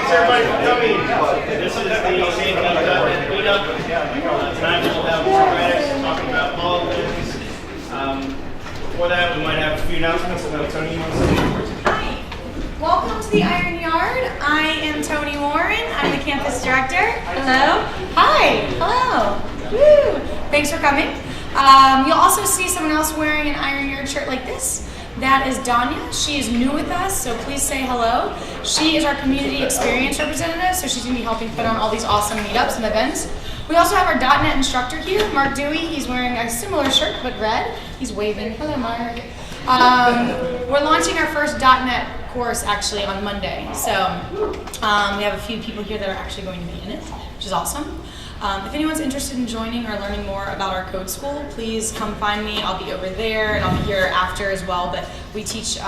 Thanks everybody for coming. This is the St. Pete .NET Meetup. Tonight we'll have J Radacz talking about Hololens. Before that, we might have a few announcements. Tony, you want to say anything? Hi. Welcome to the Iron Yard. I am Tony Warren. I'm the campus director. Hello. Hi. Hello. Woo. Thanks for coming. You'll also see someone else wearing an Iron Yard shirt like this. That is Danya. She is new with us, so please say hello. She is our community experience representative, so she's going to be helping put on all these awesome meetups and events. We also have our .NET instructor here, Mark Dewey. He's wearing a similar shirt, but red. He's waving. Hello, Mark. We're launching our first .NET course actually on Monday, so we have a few people here that are actually going to be in it, which is awesome. If anyone's interested in joining or learning more about our code school, please come find me. I'll be over there, and I'll be here after as well. But we teach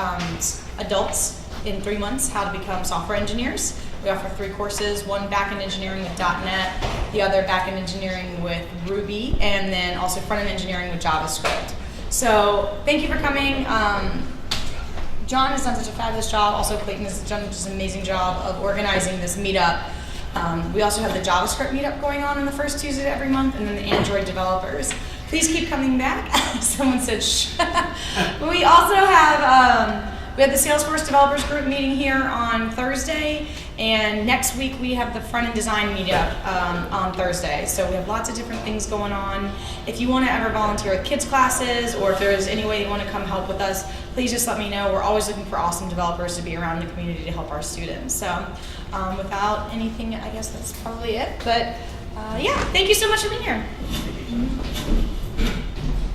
adults in 3 months how to become software engineers. We offer 3 courses, one back-end engineering with .NET, the other back-end engineering with Ruby, and then also front-end engineering with JavaScript. So thank you for coming. John has done such a fabulous job. Also, Clayton has done just an amazing job of organizing this meetup. We also have the JavaScript meetup going on the first Tuesday of every month, and then the Android developers. Please keep coming back. Someone said shh. We also have we have the Salesforce developers group meeting here on Thursday, and next week we have the front end design meetup on Thursday. So we have lots of different things going on. If you want to ever volunteer with kids classes, or if there's any way you want to come help with us, please just let me know. We're always looking for awesome developers to be around the community to help our students. So without anything, I guess that's probably it. But yeah, thank you so much for being here.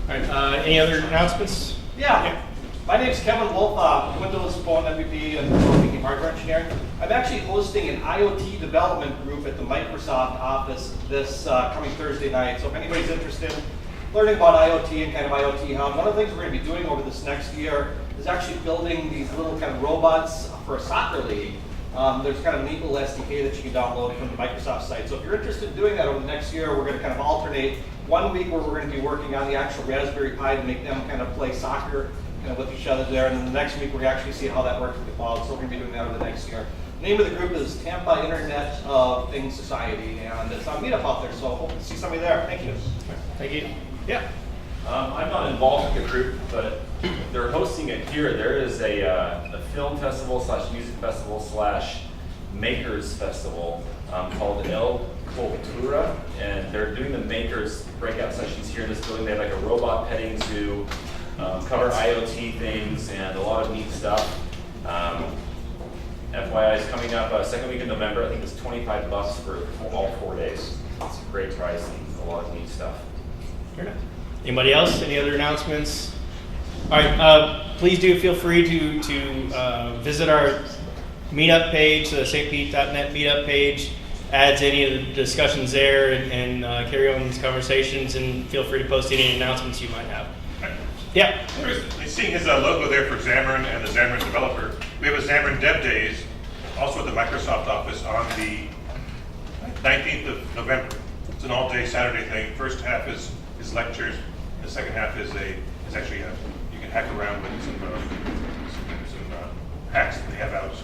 All right, any other announcements? Yeah. My name is Kevin Wolf, Windows Phone MVP and Thinking Hardware Engineering. I'm actually hosting an IoT development group at the Microsoft office this coming Thursday night. So if anybody's interested in learning about IoT and kind of IoT hub, one of the things we're going to be doing over this next year is actually building these little kind of robots for a soccer league. There's kind of a neat little SDK that you can download from the Microsoft site. So if you're interested in doing that over the next year, we're going to kind of alternate 1 week where we're going to be working on the actual Raspberry Pi to make them kind of play soccer with each other there, and then the next week we're actually see how that works with the cloud. So we're going to be doing that over the next year. The name of the group is Tampa Internet of Things Society, and it's on Meetup out there. So I hope to see somebody there. Thank you. Thank you. Yeah. I'm not involved with the group, but they're hosting it here. There is a film festival / music festival / makers festival called El Cultura, and they're doing the makers breakout sessions here in this building. They have like a robot petting zoo, cover IoT things, and a lot of neat stuff. FYI is coming up second week in November. I think it's $25 for all 4 days. It's a great price and a lot of neat stuff. Fair enough. Anybody else? Any other announcements? All right. Please do feel free to visit our meetup page, the St. Pete.NET Meetup page. Adds any of the discussions there and carry on these conversations, and feel free to post any announcements you might have. Yeah. Seeing his logo there for Xamarin and the Xamarin Developer, we have a Xamarin Dev Days also at the Microsoft office on the 19th of November. It's an all-day Saturday thing. First half is lectures. The second half is actually you can hack around with some hacks that they have out.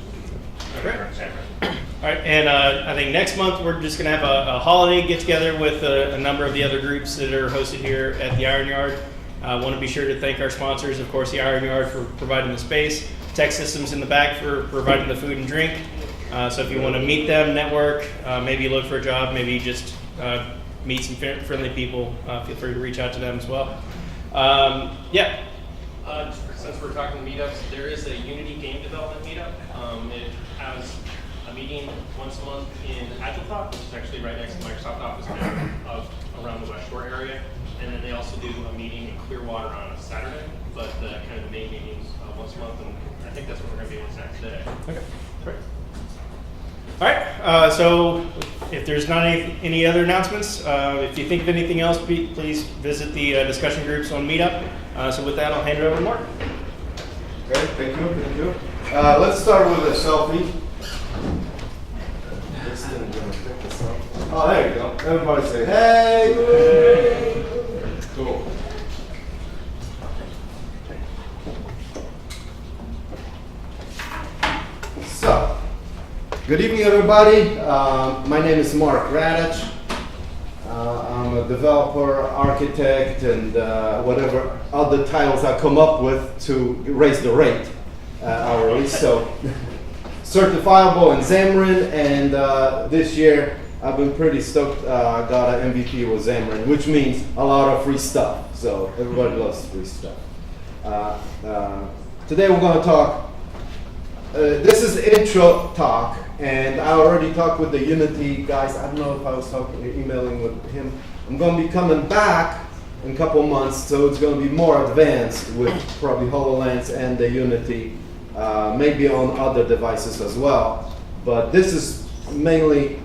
All right, and I think next month we're just going to have a holiday get-together with a number of the other groups that are hosted here at the Iron Yard. I want to be sure to thank our sponsors, of course, the Iron Yard for providing the space, Tech Systems in the back for providing the food and drink. So if you want to meet them, network, maybe look for a job, maybe just meet some friendly people, feel free to reach out to them as well. Yeah. Since we're talking meetups, there is a Unity game development meetup. It has a meeting once a month in Agiletown, which is actually right next to the Microsoft office now, around the West Shore area. And then they also do a meeting in Clearwater on a Saturday, but the kind of the main meetings once a month, and I think that's what we're going to be on today. Okay, great. All right, so if there's not any other announcements, if you think of anything else, please visit the discussion groups on Meetup. So with that, I'll hand it over to Mark. Okay, thank you. Let's start with a selfie. Oh, there you go. Everybody say, hey! Cool. So, Good evening, everybody. My name is Mark Radacz. I'm a developer, architect, and whatever other titles I come up with to raise the rate hourly. So, certifiable in Xamarin, and this year I've been pretty stoked. I got an MVP with Xamarin, which means a lot of free stuff. So everybody loves free stuff. Today we're going to talk. This is the intro talk, and I already talked with the Unity guys. I don't know if I was emailing with him. I'm going to be coming back in a couple months, so it's going to be more advanced with probably HoloLens and the Unity, maybe on other devices as well. But this is mainly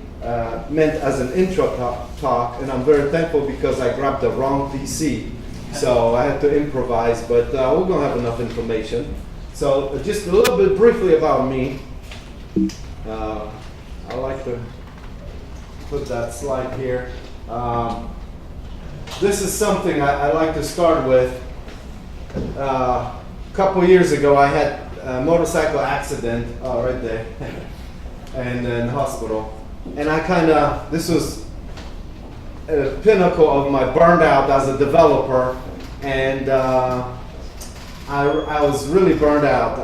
meant as an intro talk, and I'm very thankful because I grabbed the wrong PC, so I had to improvise, but we're going to have enough information. So just a little bit briefly about me. I like to put that slide here. This is something I like to start with. A couple years ago, I had a motorcycle accident right there, and in hospital. And this was a pinnacle of my burned out as a developer, and I was really burned out.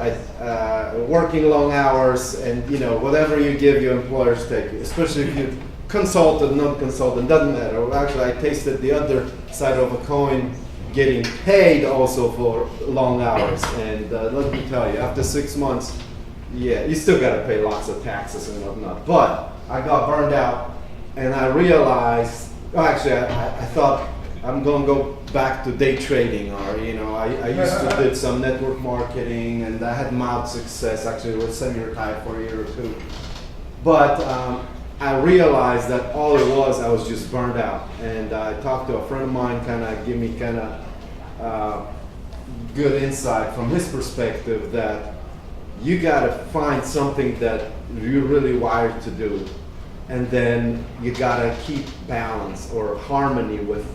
Working long hours, and whatever you give, your employers take, especially if you consultant, non-consultant, doesn't matter. Actually, I tasted the other side of a coin, getting paid also for long hours. And let me tell you, after 6 months, yeah, you still got to pay lots of taxes and whatnot. But I got burned out, and I realized, I thought I'm going to go back to day trading, or I used to did some network marketing, and I had mild success. Actually, I was semi-retired for a year or two. But I realized that all it was, I was just burned out. And I talked to a friend of mine, give me good insight from his perspective that you got to find something that you're really wired to do, and then you got to keep balance or harmony with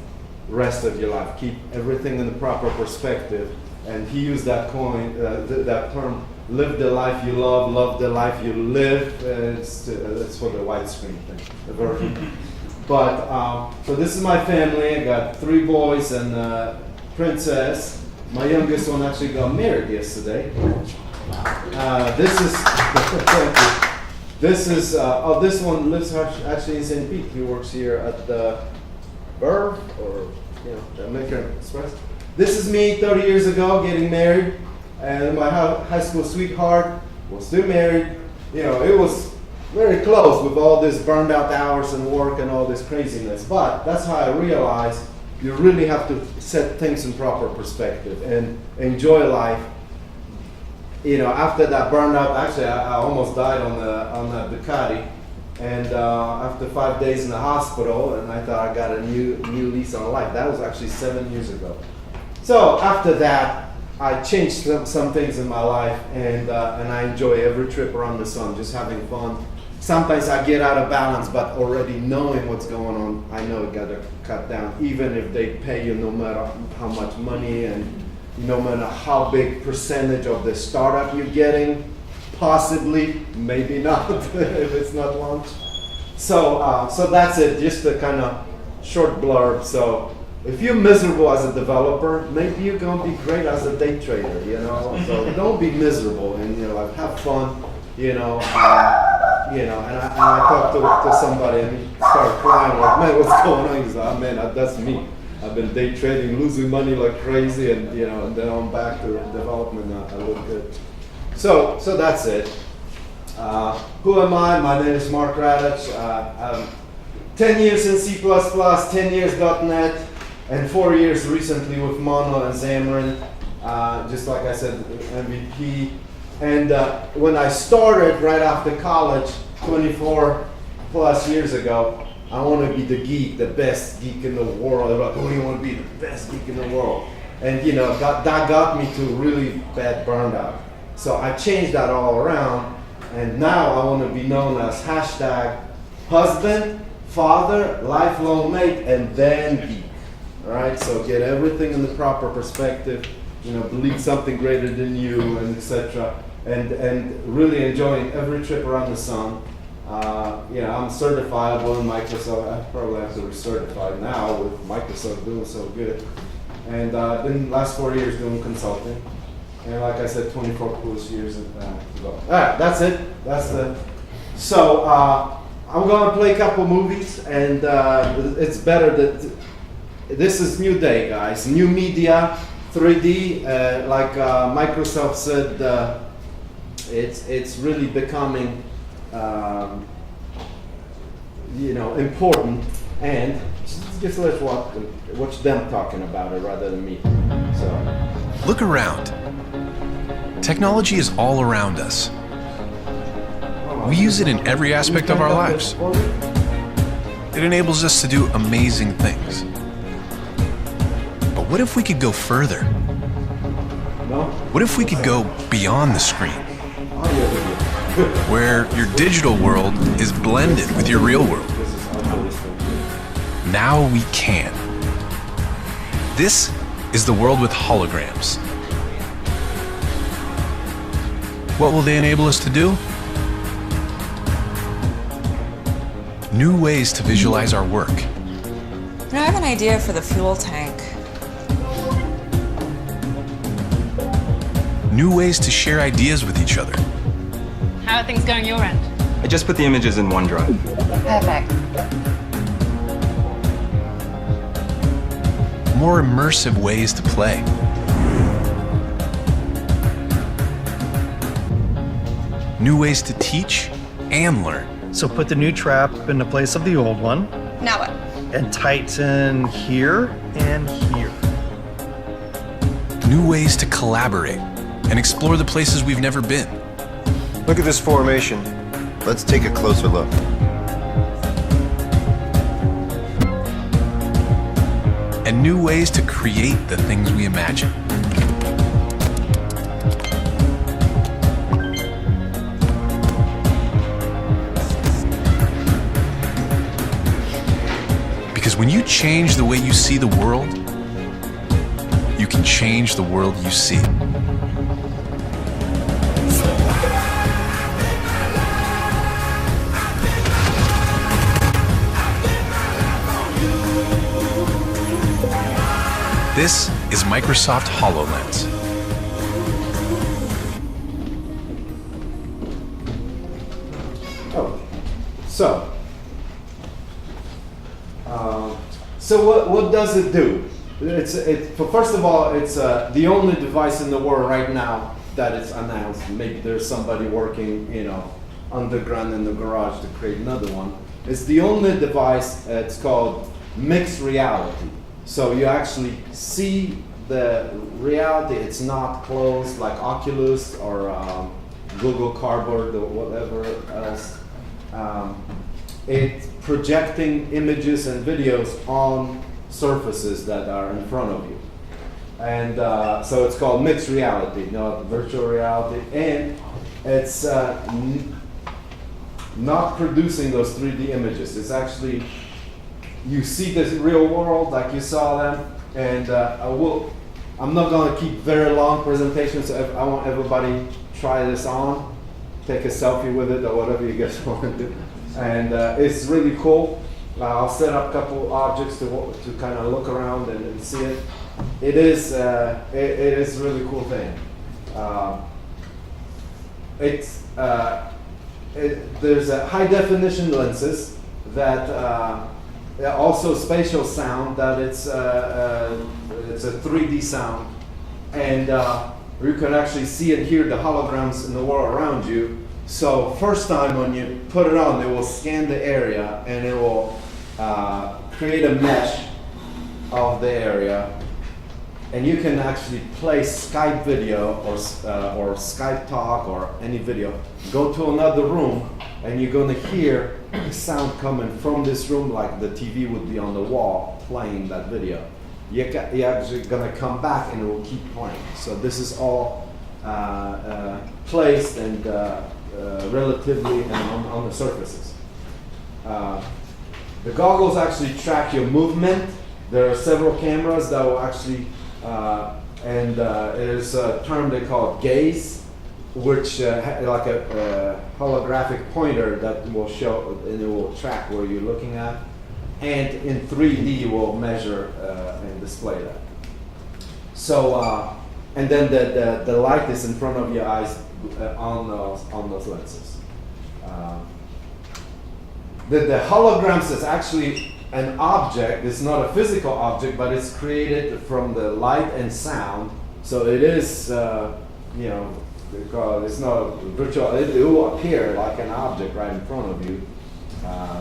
rest of your life. Keep everything in the proper perspective. And he used that that term, live the life you love the life you live. It's for the widescreen thing, the version. But, so this is my family. I got 3 boys and a princess. My youngest one actually got married yesterday. This is, thank you. This one lives actually in St. Pete. He works here at the Verve, or the American Express. This is me 30 years ago getting married, and my high school sweetheart was still married. It was very close with all this burned out hours and work and all this craziness. But that's how I realized you really have to set things in proper perspective and enjoy life. After that burnout, actually I almost died on the Ducati. And after 5 days in the hospital, and I thought I got a new lease on life. That was actually 7 years ago. So after that, I changed some things in my life, and I enjoy every trip around the sun, just having fun. Sometimes I get out of balance, but already knowing what's going on, I know I gotta cut down. Even if they pay you no matter how much money and no matter how big percentage of the startup you're getting. Possibly, maybe not, if it's not launched. So that's it, just a kind of short blurb. So if you're miserable as a developer, maybe you're going to be great as a day trader, So don't be miserable, and have fun, and I talked to somebody, and he started crying, like, man, what's going on? He's like, oh, man, that's me. I've been day trading, losing money like crazy, and and then I'm back to development. I look good. So that's it. Who am I? My name is Mark Radacz. I'm 10 years in C++, 10 years .NET, and 4 years recently with Mono and Xamarin. Just like I said, MVP. And when I started right after college, 24 plus years ago, I want to be the geek, the best geek in the world. I'm like, oh, you want to be the best geek in the world? And that got me to really bad burnout. So I changed that all around, and now I want to be known as #husband, father, lifelong mate, and then geek. All right, so get everything in the proper perspective. Believe something greater than you, and etc. And really enjoying every trip around the sun. I'm certifiable in Microsoft. I probably have to be certified now with Microsoft doing so good. And been last 4 years doing consulting. And like I said, 24 plus years to go. All right, that's it. So I'm gonna play a couple movies, and it's better that this is new day, guys. New media, 3D. Like Microsoft said, it's really becoming important, and just let's watch them talking about it rather than me. So look around. Technology is all around us. We use it in every aspect of our lives. It enables us to do amazing things. But what if we could go further? What if we could go beyond the screen? Where your digital world is blended with your real world. Now we can. This is the world with holograms. What will they enable us to do? New ways to visualize our work. I have an idea for the fuel tank. New ways to share ideas with each other. How are things going your end? I just put the images in OneDrive. Perfect. More immersive ways to play. New ways to teach and learn. So put the new trap in the place of the old one. Now what? And tighten here and here. New ways to collaborate and explore the places we've never been. Look at this formation. Let's take a closer look. And new ways to create the things we imagine. Because when you change the way you see the world, you can change the world you see. This is Microsoft Hololens. Oh, so what does it do? First of all, it's the only device in the world right now that is announced. Maybe there's somebody working, underground in the garage to create another one. It's the only device. It's called mixed reality. So you actually see the reality. It's not closed like Oculus or Google Cardboard or whatever else. It's projecting images and videos on surfaces that are in front of you. And so it's called mixed reality, not virtual reality. And it's not producing those 3D images. It's actually, you see the real world like you saw them. And I'm not going to keep very long presentations. So I want everybody try this on, take a selfie with it or whatever you guys want to do. And it's really cool. I'll set up a couple objects to kind of look around and see it. It is a really cool thing. There's a high definition lenses that also spatial sound, that it's a 3D sound, and you can actually see and hear the holograms in the world around you. So first time when you put it on, it will scan the area and it will create a mesh of the area, and you can actually play Skype video or Skype talk or any video. Go to another room and you're going to hear the sound coming from this room, like the TV would be on the wall playing that video. You're actually going to come back and it will keep playing. So this is all placed and relatively on the surfaces. The goggles actually track your movement. There are several cameras that will actually, and there's a term they call gaze. which like a holographic pointer that will show and it will track where you're looking at, and in 3D will measure and display that. So and then the light is in front of your eyes on those lenses. The holograms is actually an object. It's not a physical object, but it's created from the light and sound. So it is, you know, because it's not virtual. It will appear like an object right in front of you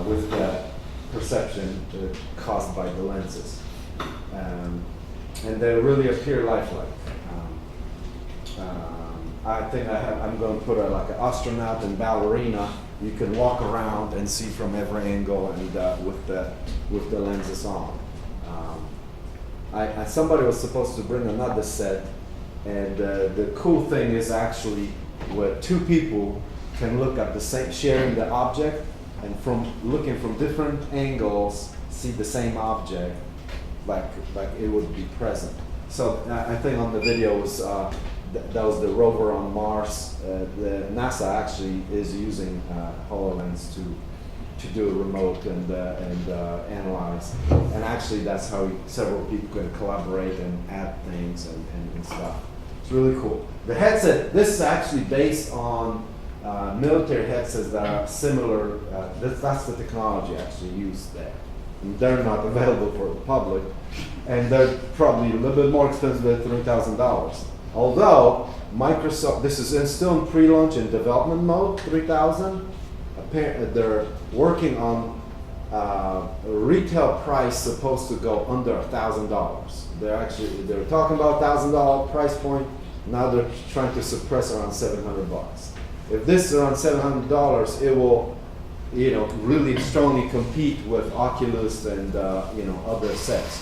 with the perception caused by the lenses, and they really appear lifelike. I think I'm going to put like an astronaut and ballerina. You can walk around and see from every angle, and with the lenses on. Somebody was supposed to bring another set, and the cool thing is actually where two people can look at the same, sharing the object, and from looking from different angles, see the same object, like it would be present. So I think on the video was. That was the rover on Mars. The NASA actually is using Hololens to do a remote and analyze. And actually, that's how several people can collaborate and add things and stuff. It's really cool. The headset. This is actually based on military headsets that are similar. That's the technology actually used there. And they're not available for the public, and they're probably a little bit more expensive at $3,000. Although Microsoft, this is still in pre-launch and development mode, 3,000. They're working on a retail price supposed to go under $1,000. They're talking about $1,000 price point. Now they're trying to suppress around $700. If this is around $700, it will, you know, really strongly compete with Oculus and you know, other sets.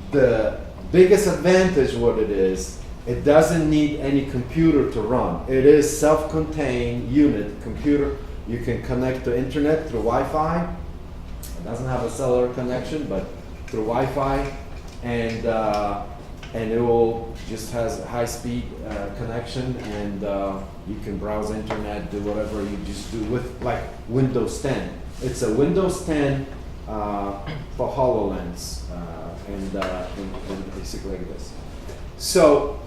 The biggest advantage, what it is, it doesn't need any computer to run. It is self-contained unit computer. You can connect to internet through Wi-Fi. It doesn't have a cellular connection, but through Wi-Fi, and it will just has a high-speed connection, and you can browse internet, do whatever you just do with like Windows 10. It's a Windows 10 for HoloLens. And basically like this. So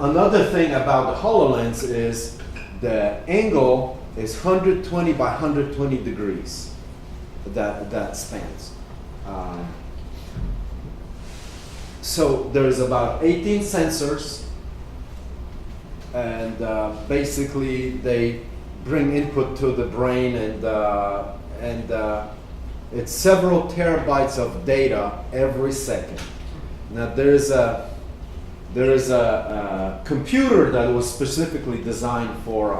another thing about the HoloLens is the angle is 120 by 120 degrees that spans. So there's about 18 sensors, and basically they bring input to the brain, and it's several terabytes of data every second. Now there is a computer that was specifically designed for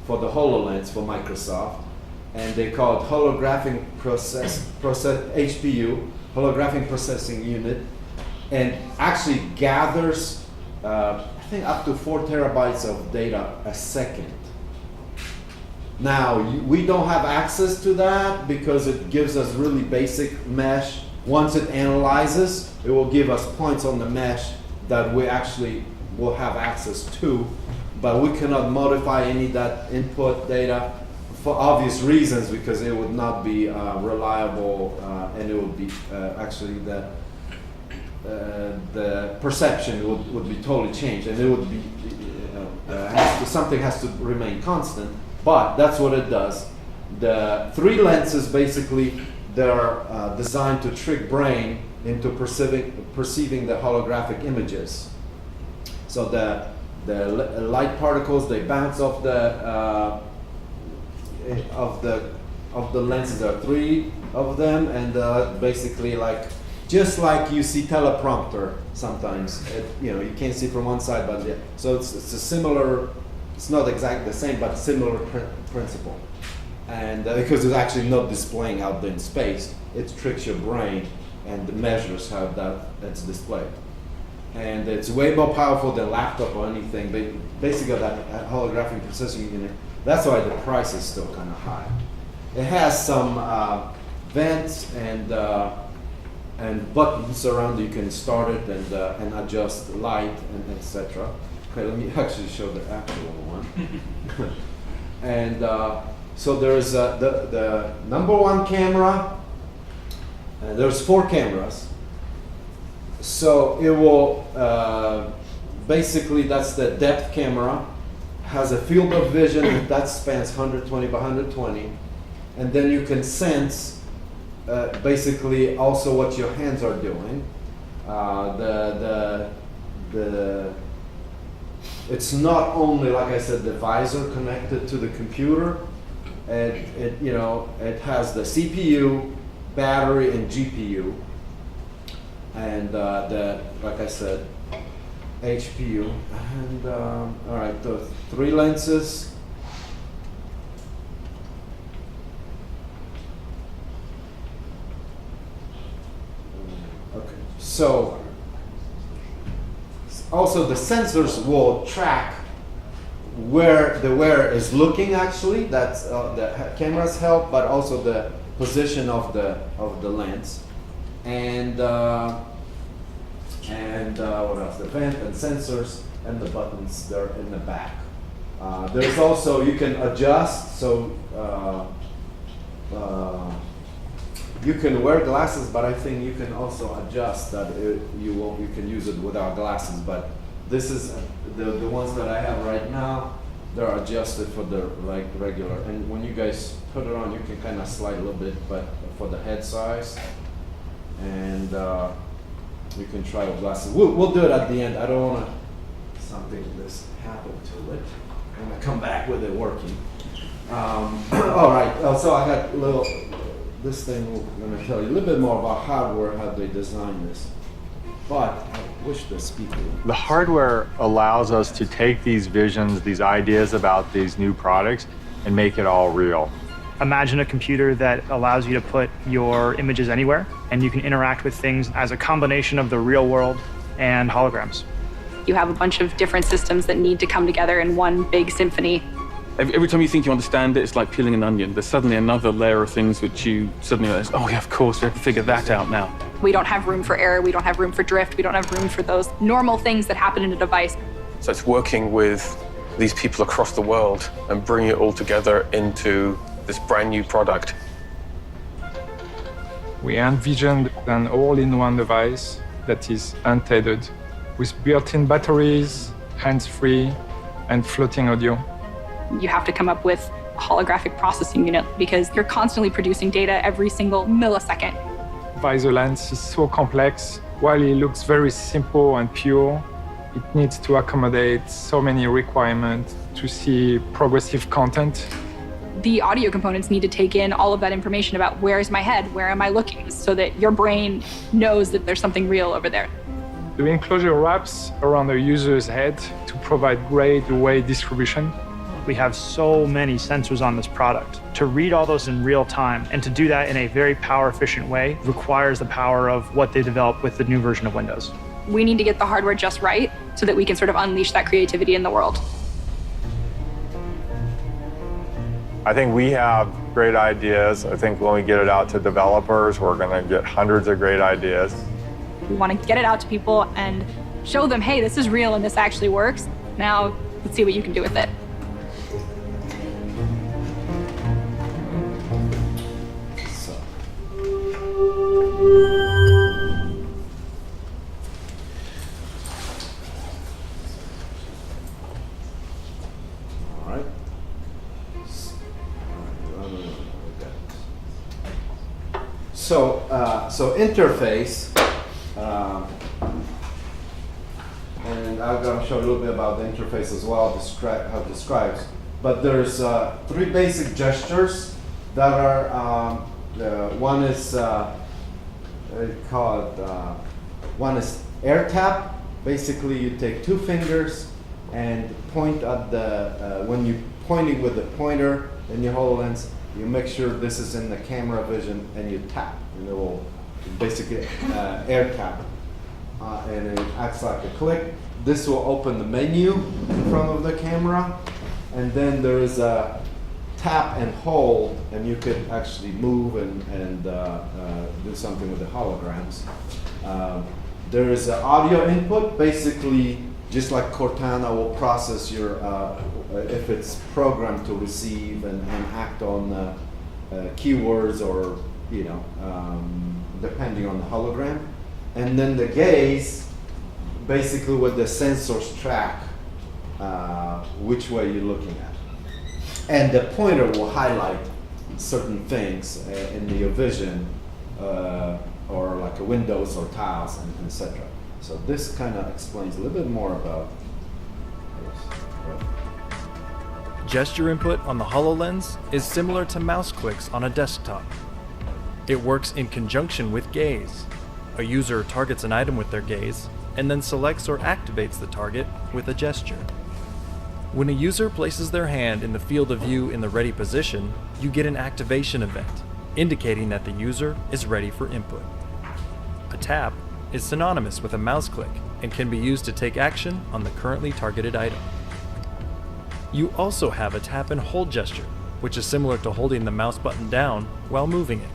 the HoloLens for Microsoft, and they call it Holographic HPU, Holographic Processing Unit, and actually gathers I think up to 4 terabytes of data a second. Now, we don't have access to that because it gives us really basic mesh. Once it analyzes, it will give us points on the mesh that we actually will have access to, but we cannot modify any of that input data for obvious reasons, because it would not be reliable, and it would be actually the perception would be totally changed, and it would be something has to remain constant. But that's what it does. The 3 lenses, basically, they're designed to trick brain into perceiving the holographic images. So the light particles, they bounce off the lenses. There are 3 of them, and basically just like you see teleprompter sometimes. You can't see from one side, but so it's a similar. It's not exactly the same, but similar principle. And because it's actually not displaying out there in space, it tricks your brain and measures how that's displayed. And it's way more powerful than laptop or anything. But basically, that holographic processing unit. That's why the price is still kind of high. It has some vents and buttons around. You can start it and adjust light and etc. Okay, let me actually show the actual one. And so there's the number one camera. There's 4 cameras. So it will, basically that's the depth camera, has a field of vision that spans 120 by 120. And then you can sense basically also what your hands are doing. It's not only, like I said, the visor connected to the computer. It has the CPU, battery, and GPU, and like I said, HPU. And all right, the 3 lenses. Okay, so also the sensors will track where the wearer is looking. Actually, that's the cameras help, but also the position of the lens, and what else? The vent and sensors and the buttons. They're in the back. There's also, you can adjust. So you can wear glasses, but I think you can also adjust that you can use it without glasses. But this is the ones that I have right now. They're adjusted for the regular. And when you guys put it on, you can kind of slide a little bit, but for the head size. And you can try with glasses. We'll do it at the end. I don't want something this happen to it. I'm gonna come back with it working. All right. So I got a little. This thing, I'm going to tell you a little bit more about hardware, how they designed this. But I wish the speaker. The hardware allows us to take these visions, these ideas about these new products, and make it all real. Imagine a computer that allows you to put your images anywhere, and you can interact with things as a combination of the real world and holograms. You have a bunch of different systems that need to come together in one big symphony. Every time you think you understand it, it's like peeling an onion. There's suddenly another layer of things which you suddenly realize, oh yeah, of course, we have to figure that out now. We don't have room for error, we don't have room for drift, we don't have room for those normal things that happen in a device. So it's working with these people across the world and bringing it all together into this brand new product. We envisioned an all-in-one device that is untethered, with built-in batteries, hands-free, and floating audio. You have to come up with a holographic processing unit because you're constantly producing data every single millisecond. Visor lens is so complex. While it looks very simple and pure, it needs to accommodate so many requirements to see progressive content. The audio components need to take in all of that information about where is my head, where am I looking, so that your brain knows that there's something real over there. The enclosure wraps around the user's head to provide great weight distribution. We have so many sensors on this product. To read all those in real time and to do that in a very power efficient way requires the power of what they developed with the new version of Windows. We need to get the hardware just right so that we can sort of unleash that creativity in the world. I think we have great ideas. I think when we get it out to developers, we're going to get hundreds of great ideas. We want to get it out to people and show them, hey, this is real and this actually works. Now, let's see what you can do with it. So interface, and I'm going to show you a little bit about the interface as well, how it describes. But there's 3 basic gestures that are, one is, one is air tap. Basically, you take 2 fingers and point at the, when you're pointing with the pointer in your HoloLens, you make sure this is in the camera vision and you tap, and it will basically air tap. And it acts like a click. This will open the menu in front of the camera. And then there is a tap and hold, and you could actually move and do something with the holograms. There is an audio input. Basically, just like Cortana will process your, if it's programmed to receive and act on keywords or, depending on the hologram. And then the gaze, basically what the sensors track which way you're looking at. And the pointer will highlight certain things in your vision, or like a windows or tiles, and etc. So this kind of explains a little bit more about this. Gesture input on the HoloLens is similar to mouse clicks on a desktop. It works in conjunction with gaze. A user targets an item with their gaze, and then selects or activates the target with a gesture. When a user places their hand in the field of view in the ready position, you get an activation event, indicating that the user is ready for input. A tap is synonymous with a mouse click and can be used to take action on the currently targeted item. You also have a tap and hold gesture, which is similar to holding the mouse button down while moving it.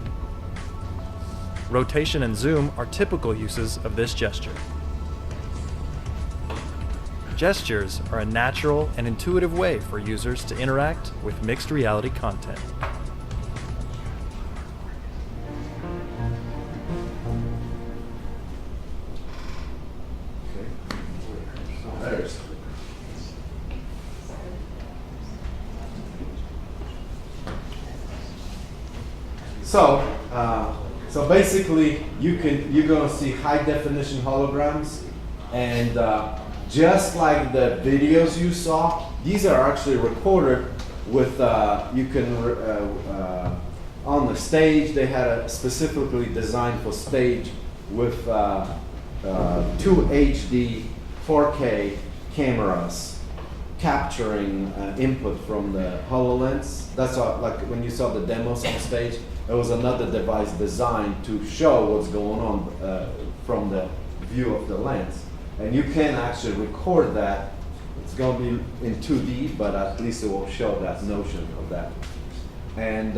Rotation and zoom are typical uses of this gesture. Gestures are a natural and intuitive way for users to interact with mixed reality content. So basically, you're gonna see high definition holograms, and just like the videos you saw, these are actually recorded with on the stage. They had a specifically designed for stage with 2 HD 4K cameras capturing input from the HoloLens. That's like when you saw the demos on stage. It was another device designed to show what's going on from the view of the lens. And you can actually record that. It's going to be in 2D, but at least it will show that notion of that. And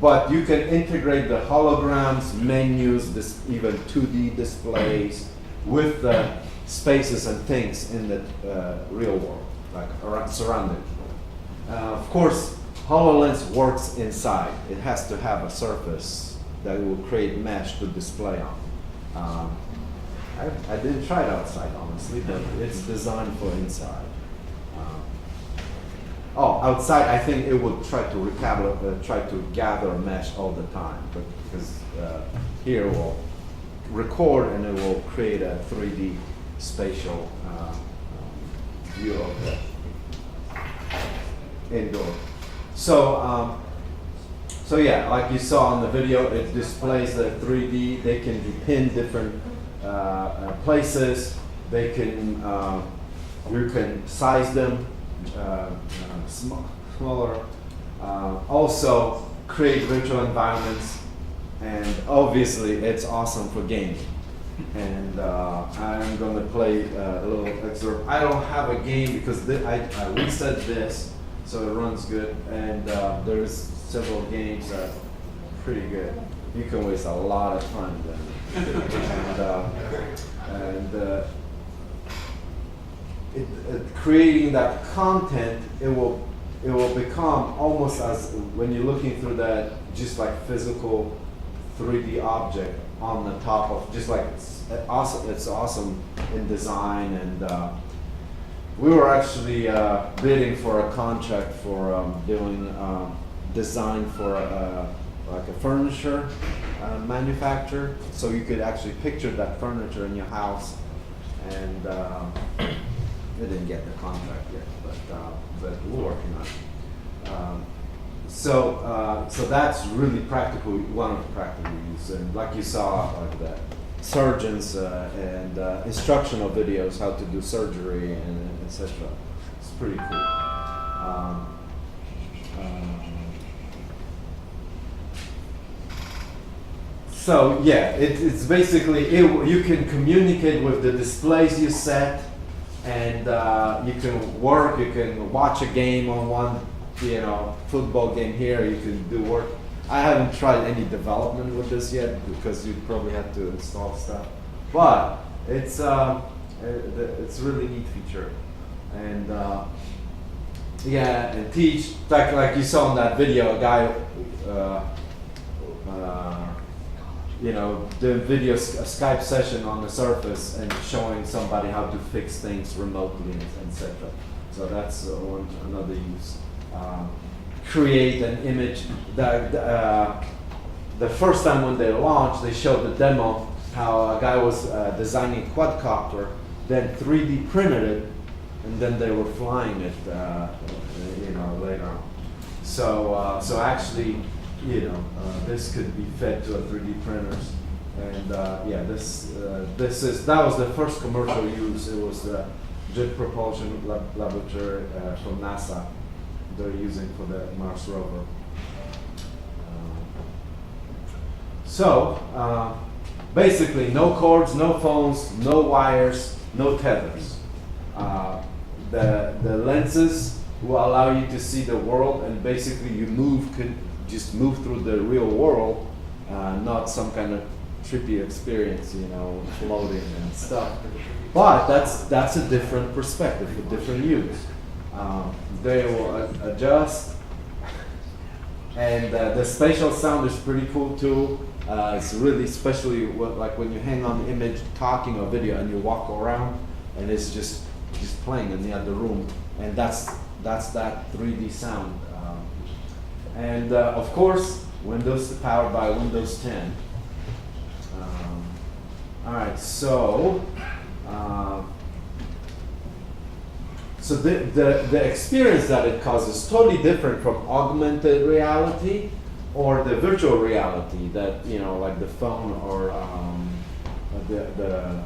but you can integrate the holograms, menus, even 2D displays with the spaces and things in the real world, like around surrounding. Of course, HoloLens works inside. It has to have a surface that will create mesh to display on. I didn't try it outside, honestly, but it's designed for inside. Outside, I think it would try to gather mesh all the time, but because here it will record and it will create a 3D spatial view of the indoor. So yeah, like you saw in the video, it displays the 3D. They can be pinned different places. They can you can size them smaller. Also create virtual environments, and obviously it's awesome for gaming. And I'm going to play a little excerpt. I don't have a game because I reset this so it runs good, and there's several games that are pretty good. You can waste a lot of time then. Creating that content, it will become almost as when you're looking through that, just like physical 3D object on the top of, just like it's awesome in design. And we were actually bidding for a contract for doing design for like a furniture manufacturer, so you could actually picture that furniture in your house. And we didn't get the contract yet, but we're working on it. So that's really practical, one of the practical uses. And like you saw, like the surgeons and instructional videos, how to do surgery and etc. It's pretty cool. So yeah, it's basically, you can communicate with the displays you set, and you can work, you can watch a game on one, football game here, you can do work. I haven't tried any development with this yet because you probably have to install stuff. But it's a really neat feature, and yeah, and teach like you saw in that video, a guy doing a Skype session on the Surface and showing somebody how to fix things remotely, etc. So that's another use. Create an image. The first time when they launched, they showed the demo how a guy was designing a quadcopter, then 3D printed it, and then they were flying it, later on. So actually, this could be fed to a 3D printers, and yeah, that was the first commercial use. It was the Jet Propulsion Laboratory from NASA. They're using for the Mars rover. Basically, no cords, no phones, no wires, no tethers. The lenses will allow you to see the world, and basically you just move through the real world, not some kind of trippy experience, floating and stuff. But that's a different perspective, a different use. They will adjust, and the spatial sound is pretty cool too. It's really, especially like when you hang on the image, talking or video, and you walk around, and it's just playing in the other room, and that's that 3D sound. And of course, Windows powered by Windows 10. All right, so the experience that it causes is totally different from augmented reality or the virtual reality that, like the phone or the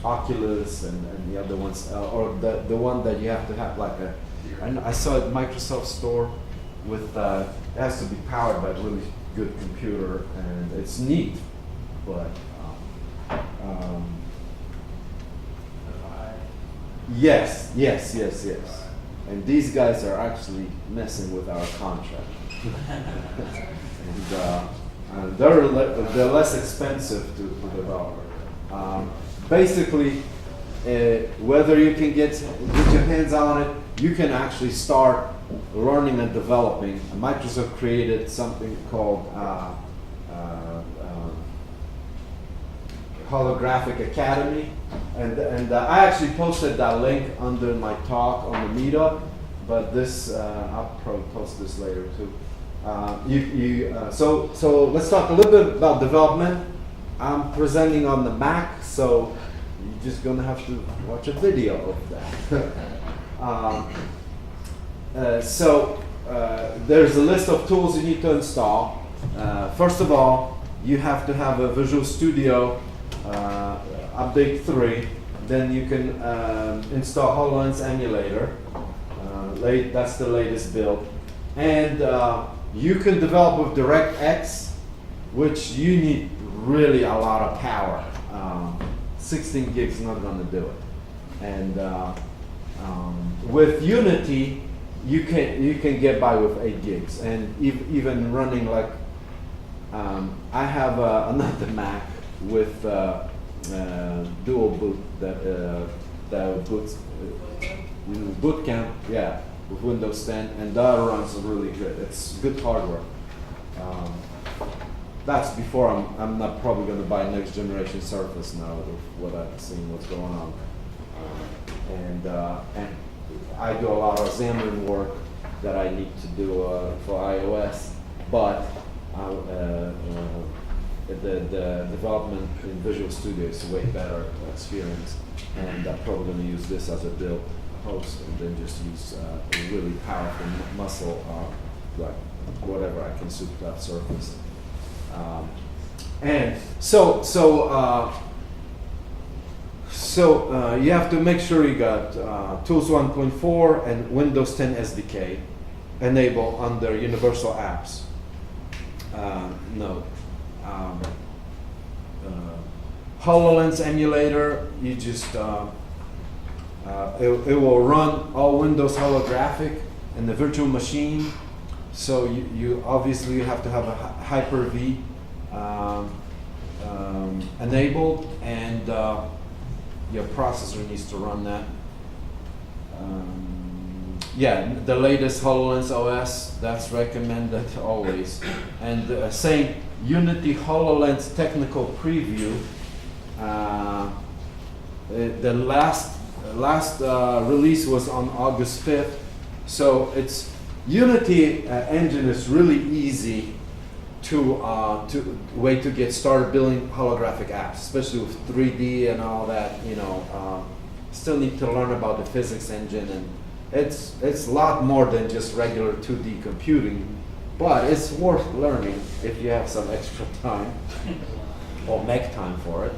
Oculus and the other ones, or the one that you have to have like I saw at Microsoft Store with, it has to be powered by a really good computer, and it's neat, but yes. And these guys are actually messing with our contract. And they're less expensive to develop. Basically, whether you can get your hands on it, you can actually start learning and developing. Microsoft created something called Holographic Academy, and I actually posted that link under my talk on the meetup, but this I'll probably post this later too. So let's talk a little bit about development. I'm presenting on the Mac, so you're just gonna have to watch a video of that. There's a list of tools you need to install. First of all, you have to have a Visual Studio update 3. Then you can install HoloLens emulator. That's the latest build. And you can develop with DirectX, which you need really a lot of power. 16 gigs is not going to do it. And with Unity, you can get by with 8 gigs. And even running like, I have another Mac with dual boot that boots boot camp, yeah, with Windows 10, and that runs really good. It's good hardware. That's before I'm not probably going to buy next generation Surface now with what I've seen, what's going on, and I do a lot of Xamarin work that I need to do for iOS, but the development in Visual Studio is a way better experience, and I'm probably going to use this as a build host, and then just use a really powerful muscle, like whatever I can suit that Surface. And so you have to make sure you got Tools 1.4 and Windows 10 SDK enable under Universal Apps. HoloLens emulator, you just it will run all Windows Holographic in the virtual machine. So you obviously have to have a Hyper-V enabled, and your processor needs to run that. Yeah, the latest HoloLens OS, that's recommended always. And same Unity HoloLens technical preview. The last release was on August 5th. So it's Unity engine is really easy to way to get started building holographic apps, especially with 3D and all that. You know, still need to learn about the physics engine, and it's a lot more than just regular 2D computing, but it's worth learning if you have some extra time or make time for it.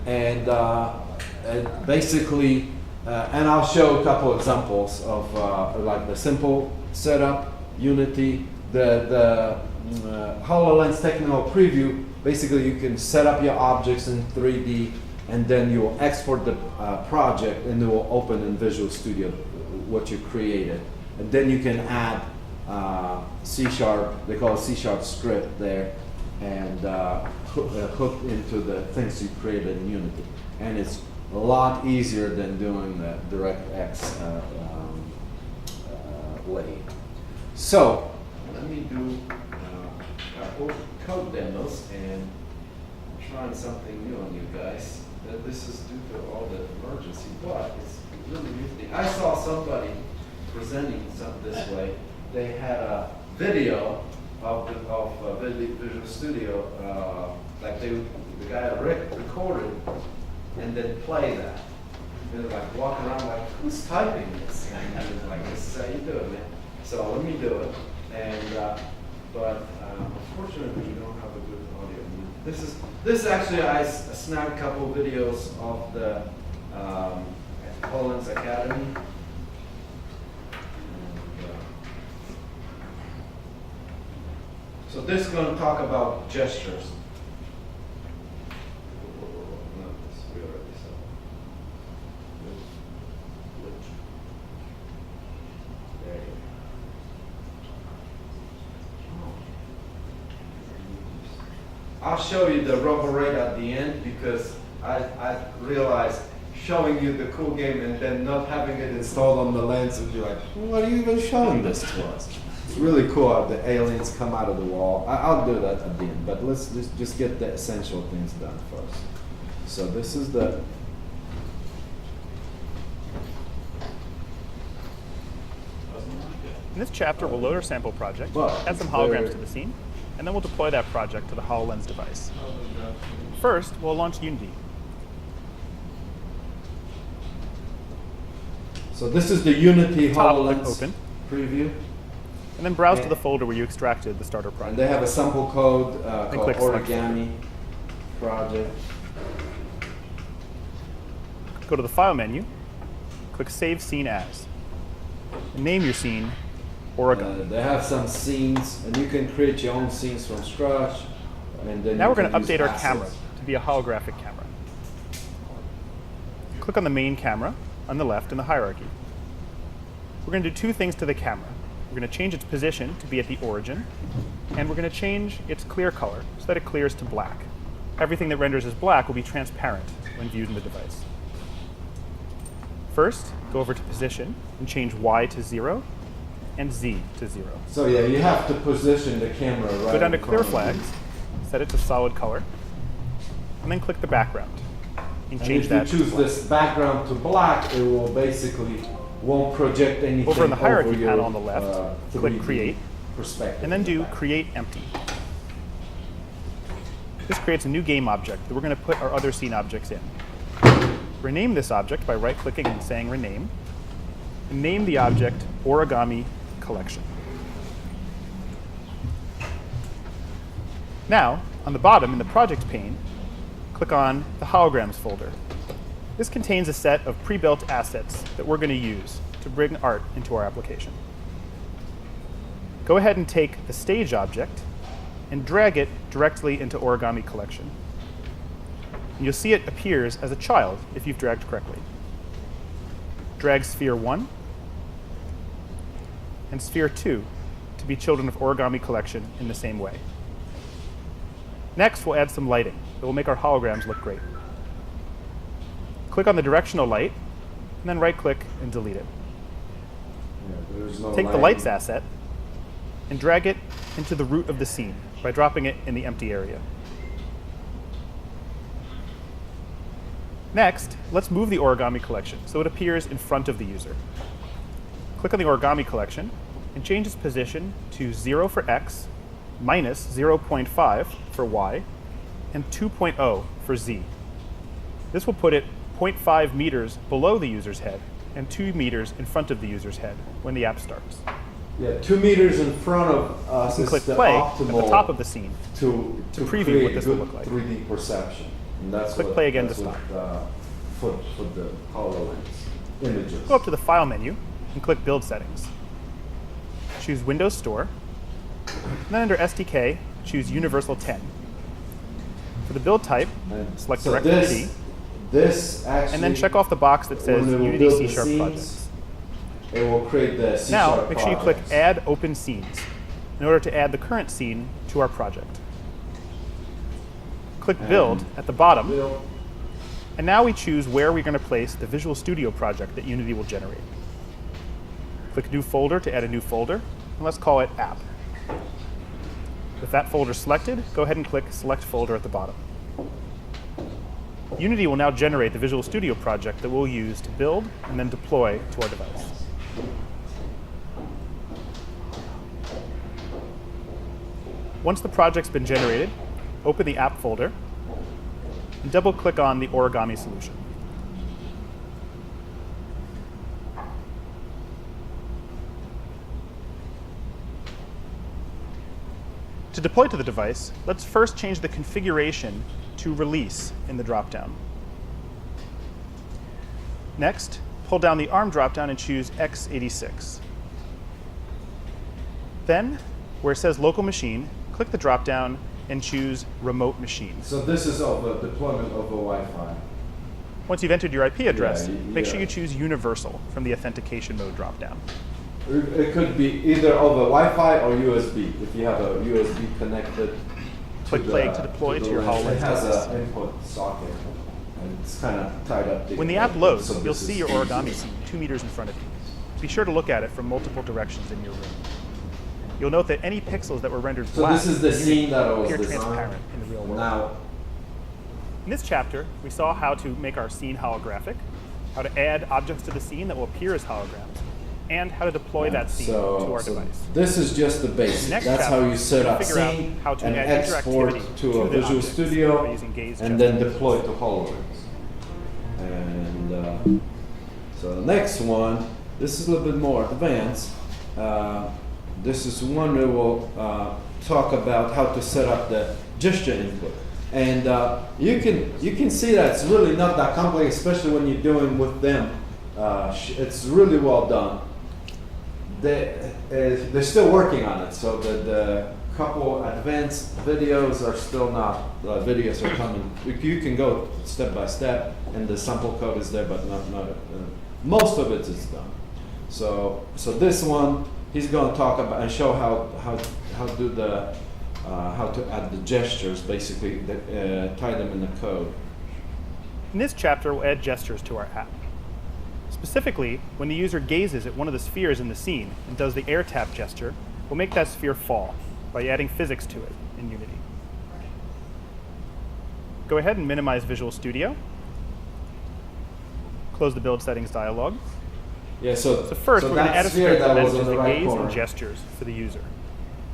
And basically, and I'll show a couple examples of like the simple setup, Unity, the HoloLens technical preview. Basically, you can set up your objects in 3D, and then you will export the project, and it will open in Visual Studio what you created. And then you can add C#, they call it C# script there, and hook into the things you created in Unity. And it's a lot easier than doing the DirectX way. So let me do a couple code demos and trying something new on you guys. This is due to all the emergency, but it's really nifty. I saw somebody presenting something this way. They had a video of Visual Studio, like the guy recorded and then play that. They're like walking around like, who's typing this? And he was like, this is how you do it, man. So let me do it. And but unfortunately, we don't have a good audio. This actually I snagged a couple of videos of the Hololens Academy. So this is going to talk about gestures. I'll show you the rubber raid at the end, because I realized showing you the cool game and then not having it installed on the lens would be like, what are you even showing this to us? It's really cool how the aliens come out of the wall. I'll do that at the end, but let's just get the essential things done first. So this is the In this chapter, we'll load our sample project, But add some it's holograms very- to the scene, and then we'll deploy that project to the HoloLens device. First, we'll launch Unity. So this is the Unity Top, click HoloLens open, preview. and then browse to And- the folder where you extracted the starter And project. they have a sample code Then called click Select Origami Project. Go to the File menu, click Save Scene As, and name your scene Origami. They have some scenes, and you can create your own scenes from scratch. And then Now you we're going to can use update our assets. camera to be a holographic camera. Click on the main camera on the left in the hierarchy. We're going to do two things to the camera. We're going to change its position to be at the origin, and we're going to change its clear color so that it clears to black. Everything that renders as black will be transparent when viewed in the device. First, go over to position and change Y to 0 and Z to 0. So yeah, you have to position the camera right. Go down to in clear front of you. flags, set it to solid color, and then click the background and change if that you to choose black. this background to black, it will basically won't project anything Over in the hierarchy your, panel on the left, click 3D Create, perspective. and then do Create Empty. This creates a new game object that we're going to put our other scene objects in. Rename this object by right-clicking and saying Rename, and name the object Origami Collection. Now, on the bottom in the Projects pane, click on the Holograms folder. This contains a set of pre-built assets that we're going to use to bring art into our application. Go ahead and take the stage object and drag it directly into Origami Collection. And you'll see it appears as a child if you've dragged correctly. Drag Sphere 1 and Sphere 2 to be children of Origami Collection in the same way. Next, we'll add some lighting. that will make our holograms look great. Click on the directional light, and then right-click and delete it. Take the lights asset and drag it into the root of the scene by dropping it in the empty area. Next, let's move the origami collection so it appears in front of the user. Click on the origami collection and change its position to 0 for X, minus 0.5 for Y, and 2.0 for Z. This will put it 0.5 meters below the user's head and 2 meters in front of the user's head when the app starts. Yeah, 2 meters in front of us is click the play optimal at the top of the scene to preview what this will good look like. 3D perception. And that's Click what, play again that's to what, for the HoloLens images. Go up to the File menu and click Build Settings. Choose Windows Store, and then under SDK, choose Universal 10. For the build type, select so DirectX, this actually, and then check off the box that says when it will Unity build C# the scenes, Projects. It will create the C# Now, make sure you click projects. Add Open Scenes in order to add the current scene to our project. Click Build at the bottom, and now we choose where we're going to place the Visual Studio project that Unity will generate. Click New Folder to add a new folder, and let's call it App. With that folder selected, go ahead and click Select Folder at the bottom. Unity will now generate the Visual Studio project that we'll use to build and then deploy to our device. Once the project's been generated, open the App folder and double-click on the origami solution. To deploy to the device, let's first change the configuration to Release in the dropdown. Next, pull down the ARM dropdown and choose x86. Then, where it says Local Machine, click the dropdown and choose Remote Machines. So this is of a deployment of a Wi-Fi. Once you've entered your IP address, Yeah, make sure you choose Universal from the Authentication Mode dropdown. It could be either over Wi-Fi or USB. If you have a USB connected, Click play to deploy to your HoloLens It has device. an input socket, and it's kind of tied up. When the app loads, So you'll this see is your easy. origami scene 2 meters in front of you. Be sure to look at it from multiple directions in your room. You'll note that any pixels that were rendered So black this is the in Unity scene that I was appear designed. transparent in the real world. Now, In this chapter, we saw how to make our scene holographic, how to add objects to the scene that will appear as holograms, and how to deploy that scene to our device. this is just the basic. Next That's chapter, how you set we'll up figure out scene how to and add export interactivity to to a the Visual objects Studio, by using gaze and then deploy to HoloLens. And so the next one, this is a little bit more advanced. This is one that will talk about how to set up the gesture input. And you can see that it's really not that complex, especially when you're doing with them. It's really well done. They're still working on it, so the couple advanced videos are still not. Videos are coming. You can go step by step, and the sample code is there, but not most of it is done. So this one, he's going to talk about and show how to add the gestures, basically tie them in the code. In this chapter, we'll add gestures to our app. Specifically, when the user gazes at one of the spheres in the scene and does the air tap gesture, we'll make that sphere fall by adding physics to it in Unity. Go ahead and minimize Visual Studio. Close the build settings dialog. Yeah, so first, we're going to add a script that manages the gaze corner. and gestures for the user.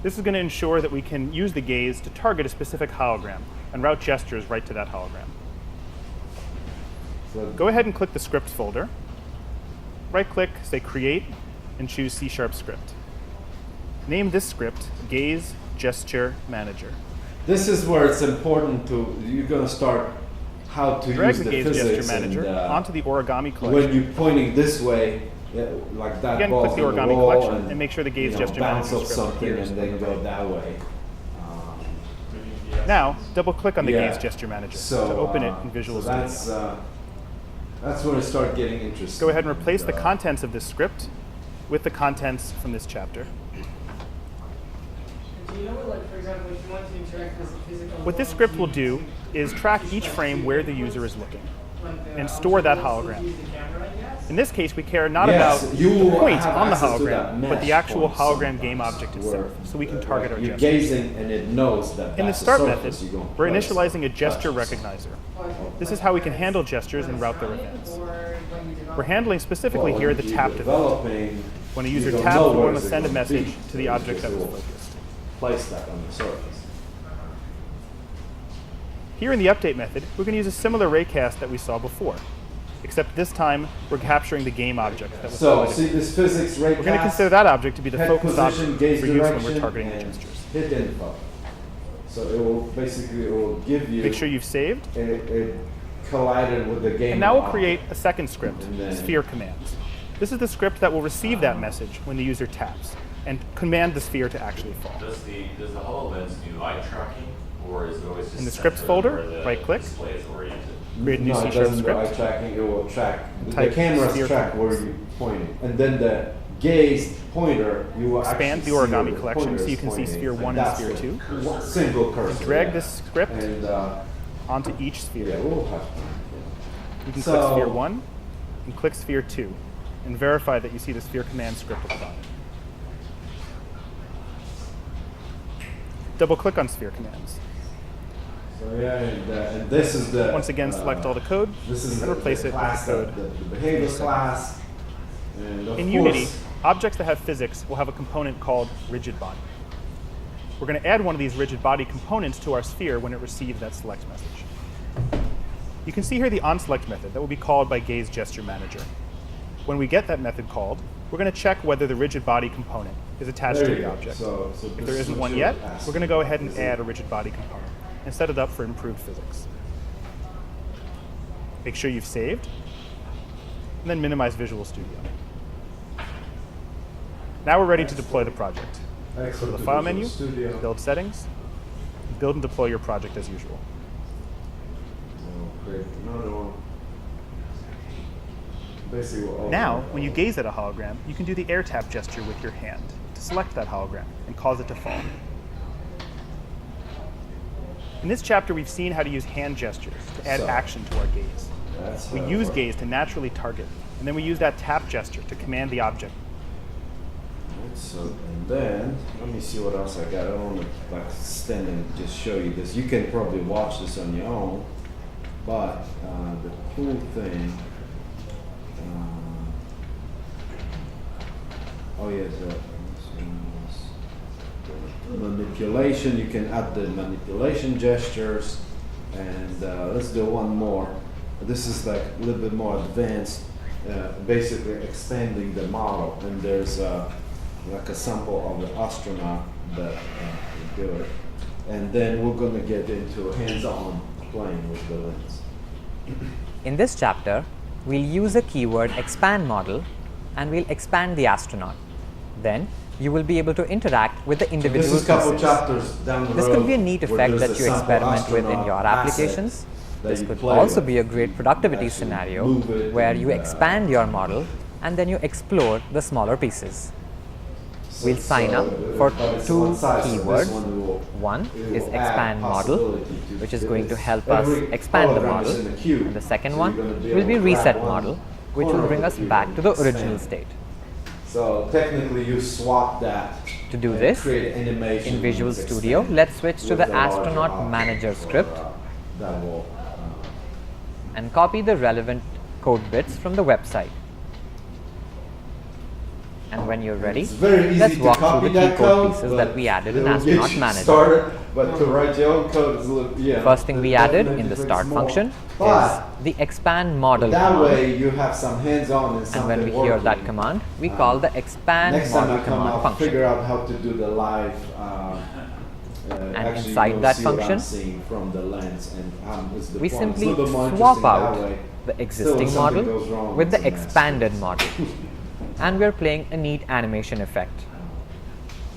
This is going to ensure that we can use the gaze to target a specific hologram and route gestures right to that hologram. So go ahead and click the scripts folder. Right-click, say Create, and choose C# script. Name this script Gaze Gesture Manager. This is where it's important you're going to start how to Drag use the Gaze physics Gesture Manager and, onto the origami collection. when you're pointing this way, like that Again, ball's click the in origami wall collection and make sure the Gaze Gesture bounce Manager off script something appears. and then go that way. Now, double-click on the Yeah. Gaze Gesture Manager So, to open it in Visual so Studio. that's when it starts getting interesting. Go ahead and replace the contents of this script with the contents from this chapter. Do you know what, like, for example, if you want to interact with a physical What this script will do is track each frame where the user is looking and store that hologram. In this case, we care not about the point on the hologram, but the actual hologram game object itself, so we can target our You're gestures. gazing and it knows that In the that's start surface method, you're gonna we're place. initializing a gesture recognizer. This is how we can handle gestures and route their events. We're handling specifically here the tap development. When a user you don't taps, know we where want to it's send a gonna message be. to the object that was It will focused. Place that on the surface. Here in the update method, we're going to use a similar raycast that we saw before, except this time we're capturing the game object that was So, provided. see this physics raycast? We're going to consider that object to be the head focused position, object gaze for use when we're direction, targeting the and gestures. hit info. So it will basically give you. Make sure you've saved. It collided with the game. And now we'll object. create a second script, sphere commands. This is the script that will receive that message when the user taps and command the sphere to actually fall. Does the HoloLens do eye tracking, or is it always just In the scripts centered folder, where the right-click, display is oriented? create a new No, C# it doesn't do eye script. tracking. It will track the Type camera's sphere track where commands. you're pointing, and then the gaze pointer you will Expand the actually see where origami the collection pointer so you is can see pointing, sphere 1 and that's sphere the 2. Single cursor. Drag yeah. this script And, onto each sphere. yeah, we'll have You can So- click sphere 1 and click sphere 2 and verify that you see the sphere command script at the bottom. Double click on sphere commands. So yeah, and this is the. Once again, select all the code This is and replace the it with class the code. the behavior class. And of In course, Unity, objects that have physics will have a component called rigid body. We're going to add one of these rigid body components to our sphere when it receives that select message. You can see here the onSelect method that will be called by Gaze Gesture Manager. When we get that method called, we're going to check whether the rigid body component is attached There to you the go. object. So If this there is isn't what one you're yet, asking. we're going to go ahead and Is it- add a rigid body component and set it up for improved physics. Make sure you've saved, and then minimize Visual Studio. Now we're ready to deploy the project. Go to Excellent the to File Visual menu, Studio. Build Settings, build and deploy your project as usual. We'll create another one. Basically, we'll open Now, it when you all. gaze at a hologram, you can do the air tap gesture with your hand to select that hologram and cause it to fall. In this chapter, we've seen how to use hand gestures to add So, action to our gaze. that's We how it use works. gaze to naturally target, and then we use that tap gesture to command the object. So, and then, let me see what else I got. I don't want to like stand and just show you this. You can probably watch this on your own, but the cool thing, oh yeah, the manipulation. You can add the manipulation gestures, and let's do one more. This is like a little bit more advanced, basically expanding the model, and there's like a sample of the astronaut that we do it. And then we're going to get into hands-on playing with the lens. In this chapter, we'll use a keyword expand model and we'll expand the astronaut. Then you will be able to interact with the individual this is a couple pieces. chapters down the This road could be a neat where effect there's that a you sample experiment with in astronaut your asset applications. that This you could play also with. be a great productivity Actually scenario move it where and, you expand your model and then you explore the smaller pieces. We'll sign up for two keywords. One is expand model, which is going to help us expand the model. And the second one will be reset model, which will bring us back to the original state. So technically you swap that. To do and this, create animation in Visual and Studio, expand let's switch to with the the larger Astronaut object, Manager script that will, and copy the relevant code bits from the website. And when you're ready, It's very easy let's to walk copy through the that key code code, pieces but that we added it in will get Astronaut you Manager. started, but to write your own code is a little, yeah. First thing we that added definitely in the takes start more. function is But the expand model that command. way you have some hands-on and something And when we working. hear that command, we call the expand Next time model I come, command I'll function. figure out how to do the live. And actually, inside you'll that see what I'm function, seeing from the lens, and is the we point. simply It's a little bit more swap interesting out that way. the Still, existing if something model goes wrong, with it's the a mess. expanded model. And we're playing a neat animation effect.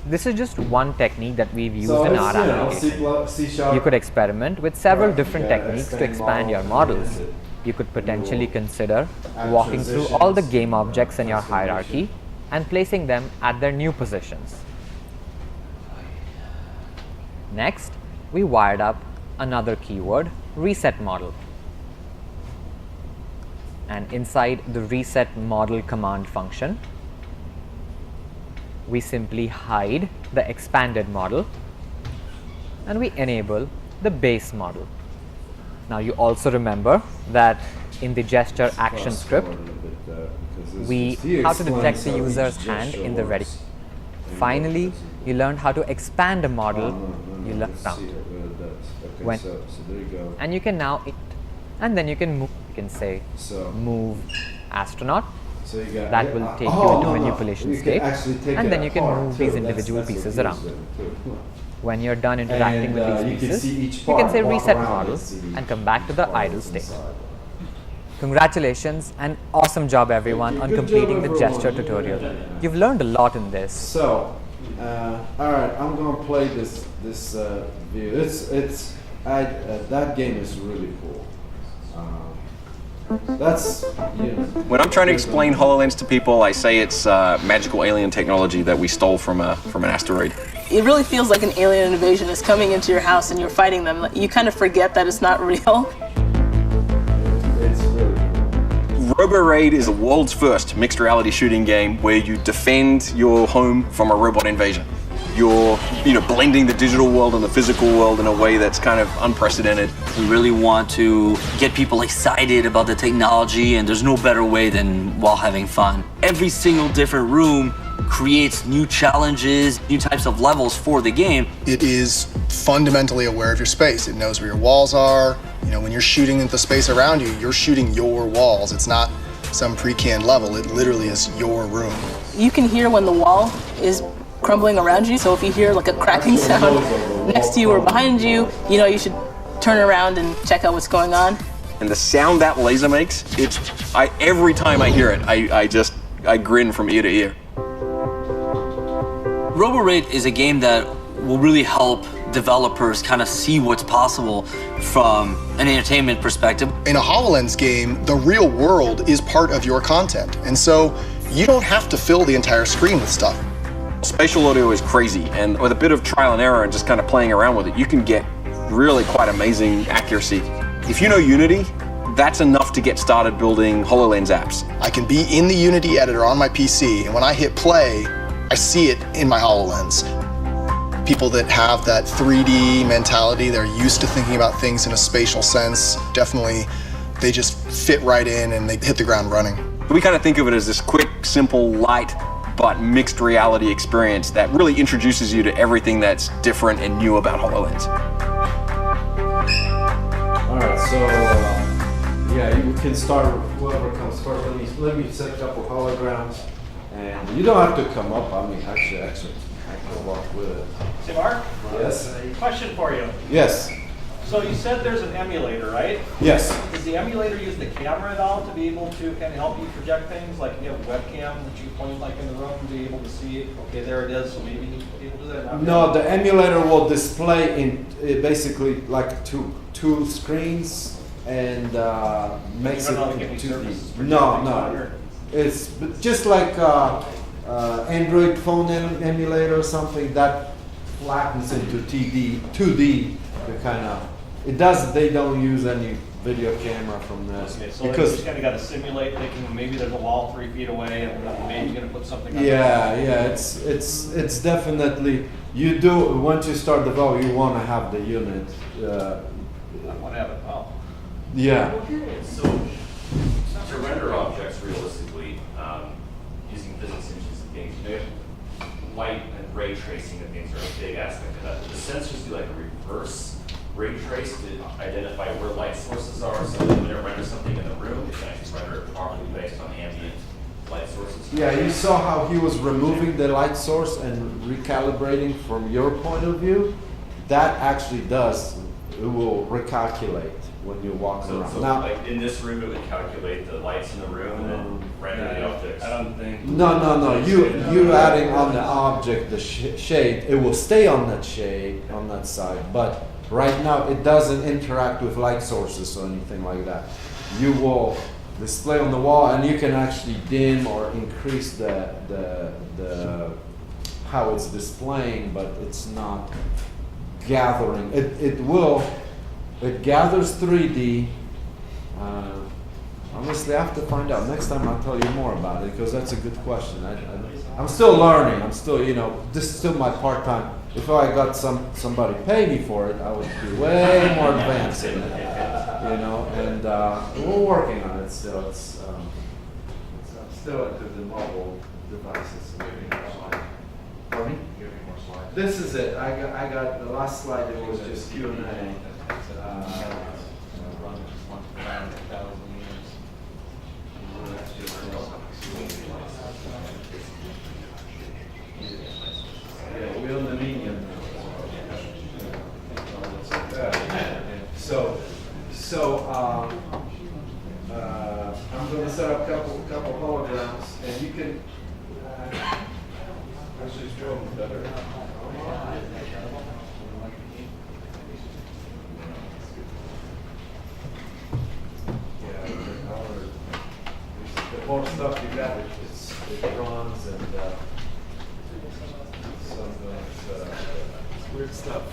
This is just one technique that we've used So in it's, our you know, application. C#. You could experiment with several Right, different yeah, techniques to expand expand your model, models. and You could potentially consider add walking through all the transitions, game objects in your transformation. hierarchy and placing them at their new positions. Next, we wired up another keyword, reset model. And inside the reset model command function, we simply hide the expanded model and we enable the base model. Now you also remember that in the gesture action script, we how to detect the user's hand in the ready. Finally, you learned how to expand a model. You learned around. And you can now, and then you can move. You can say move astronaut. That will take you into manipulation state, and then you can move these individual pieces around. When you're done interacting with these pieces, you can say reset model and come back to the idle state. Congratulations and awesome job everyone on completing the gesture tutorial. You've learned a lot in this. So, all right, I'm gonna play this view. That game is really cool. When I'm trying to explain HoloLens to people, I say it's magical alien technology that we stole from an asteroid. It really feels like an alien invasion is coming into your house and you're fighting them. You kind of forget that it's not real. RoboRaid is the world's first mixed reality shooting game where you defend your home from a robot invasion. You're, blending the digital world and the physical world in a way that's kind of unprecedented. We really want to get people excited about the technology, and there's no better way than while having fun. Every single different room creates new challenges, new types of levels for the game. It is fundamentally aware of your space. It knows where your walls are. When you're shooting at the space around you, you're shooting your walls. It's not some pre-canned level. It literally is your room. You can hear when the wall is crumbling around you, so if you hear like a cracking sound next to you or behind you, you should turn around and check out what's going on. And the sound that laser makes, every time I hear it, I grin from ear to ear. RoboRaid is a game that will really help developers kind of see what's possible from an entertainment perspective. In a HoloLens game, the real world is part of your content, and so you don't have to fill the entire screen with stuff. Spatial audio is crazy, and with a bit of trial and error and just kind of playing around with it, you can get really quite amazing accuracy. If you know Unity, that's enough to get started building HoloLens apps. I can be in the Unity editor on my PC, and when I hit play, I see it in my HoloLens. People that have that 3D mentality, they're used to thinking about things in a spatial sense, definitely, they just fit right in and they hit the ground running. We kind of think of it as this quick, simple, light, but mixed reality experience that really introduces you to everything that's different and new about HoloLens. All right, so we can start with whoever comes first. Let me set a couple holograms, and you don't have to come up. I mean, actually, I can walk with it. Say, Mark? Yes. Question for you. Yes. So you said there's an emulator, right? Yes. Does the emulator use the camera at all to be able to kind of help you project things? Like you have a webcam that you point like in the room to be able to see it. Okay, there it is. So maybe you be able to do that. No, the emulator will display in basically like two screens and makes it into 2D. No. It's just like Android phone emulator or something that flattens into 2D. Kind of, they don't use any video camera from this. Okay, so because just kind of got to simulate thinking maybe there's a wall 3 feet away and maybe you're going to put something on it's definitely, you do, once you start developing, you want to have the unit. I want to have it. Oh. Yeah. So to render objects realistically, using physics engines and things, light and ray tracing and things are a big aspect of that. The sensors do like a reverse ray trace to identify where light sources are, so that when it renders something in the room, it can actually render it properly based on ambient light sources. Yeah, you saw how he was removing the light source and recalibrating from your point of view. That actually it will recalculate when you walk around. So now, like in this room, it would calculate the lights in the room and then render the objects. I don't think. No. You adding on the object the shade. It will stay on that shade on that side, but right now it doesn't interact with light sources or anything like that. You will display on the wall, and you can actually dim or increase the how it's displaying, but it's not gathering. It will It gathers 3D. Honestly, I have to find out. Next time I'll tell you more about it because that's a good question. I'm still learning. I'm still, this is still my part-time. If I got somebody pay me for it, I would be way more advanced in it, and we're working on it still. It's still into the mobile devices. Pardon me? This is it. I got the last slide. It was just Q&A. Yeah, we're on the medium now. I'm going to set up a couple holograms, and you can actually show them better. The more stuff you got, it's bronze and some weird stuff.